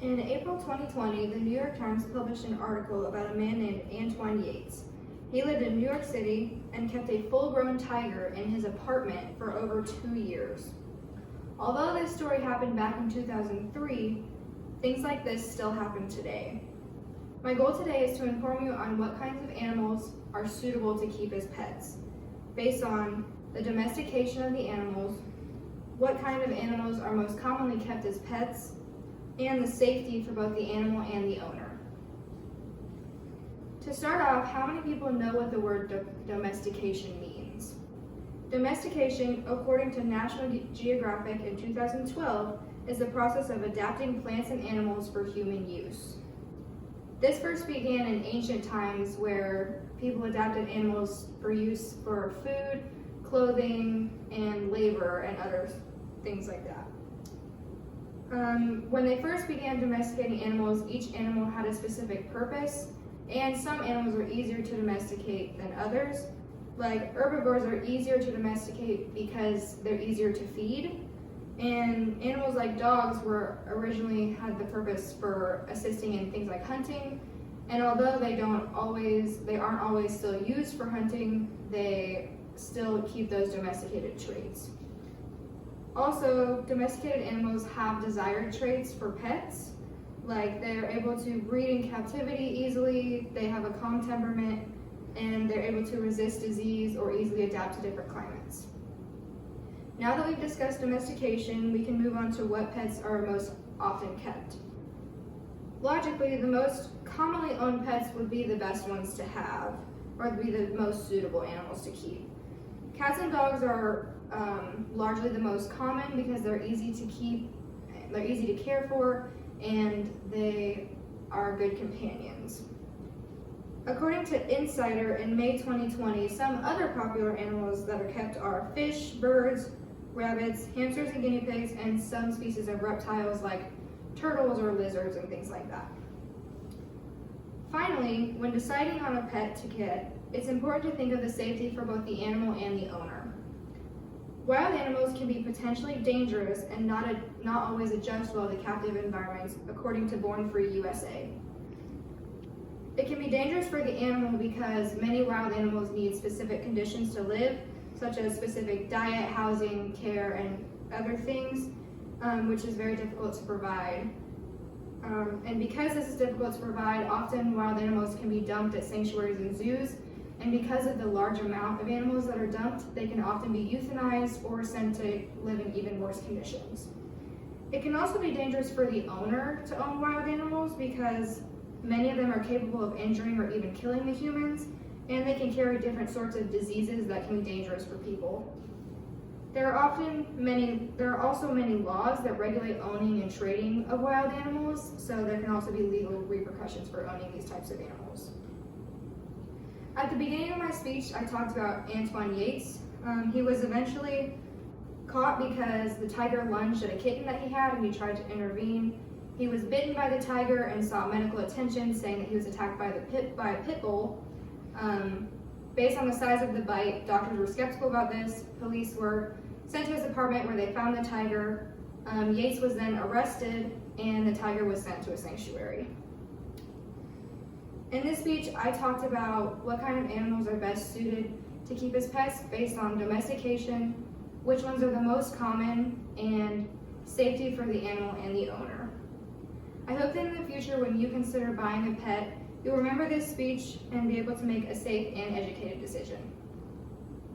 In April 2020, the New York Times published an article about a man named Antoine Yates. He lived in New York City and kept a full-grown tiger in his apartment for over 2 years. Although this story happened back in 2003, things like this still happen today. My goal today is to inform you on what kinds of animals are suitable to keep as pets, based on the domestication of the animals, what kind of animals are most commonly kept as pets, and the safety for both the animal and the owner. To start off, how many people know what the word domestication means? Domestication, according to National Geographic in 2012, is the process of adapting plants and animals for human use. This first began in ancient times where people adapted animals for use for food, clothing, and labor, and other things like that. When they first began domesticating animals, each animal had a specific purpose, and some animals are easier to domesticate than others. Like herbivores are easier to domesticate because they're easier to feed, and animals like dogs were originally had the purpose for assisting in things like hunting, and although they aren't always still used for hunting, they still keep those domesticated traits. Also, domesticated animals have desired traits for pets, like they're able to breed in captivity easily, they have a calm temperament, and they're able to resist disease or easily adapt to different climates. Now that we've discussed domestication, we can move on to what pets are most often kept. Logically, the most commonly owned pets would be the best ones to have, or would be the most suitable animals to keep. Cats and dogs are largely the most common because they're easy to keep, they're easy to care for, and they are good companions. According to Insider in May 2020, some other popular animals that are kept are fish, birds, rabbits, hamsters and guinea pigs, and some species of reptiles like turtles or lizards and things like that. Finally, when deciding on a pet to get, it's important to think of the safety for both the animal and the owner. Wild animals can be potentially dangerous and not always adjust well to captive environments, according to Born Free USA. It can be dangerous for the animal because many wild animals need specific conditions to live, such as specific diet, housing, care, and other things, which is very difficult to provide. And because this is difficult to provide, often wild animals can be dumped at sanctuaries and zoos, and because of the large amount of animals that are dumped, they can often be euthanized or sent to live in even worse conditions. It can also be dangerous for the owner to own wild animals because many of them are capable of injuring or even killing the humans, and they can carry different sorts of diseases that can be dangerous for people. There are also many laws that regulate owning and trading of wild animals, so there can also be legal repercussions for owning these types of animals. At the beginning of my speech, I talked about Antoine Yates. He was eventually caught because the tiger lunged at a kitten that he had and he tried to intervene. He was bitten by the tiger and sought medical attention, saying that he was attacked by a pit bull. Based on the size of the bite, doctors were skeptical about this. Police were sent to his apartment where they found the tiger. Yates was then arrested and the tiger was sent to a sanctuary. In this speech, I talked about what kind of animals are best suited to keep as pets based on domestication, which ones are the most common, and safety for the animal and the owner. I hope that in the future, when you consider buying a pet, you'll remember this speech and be able to make a safe and educated decision.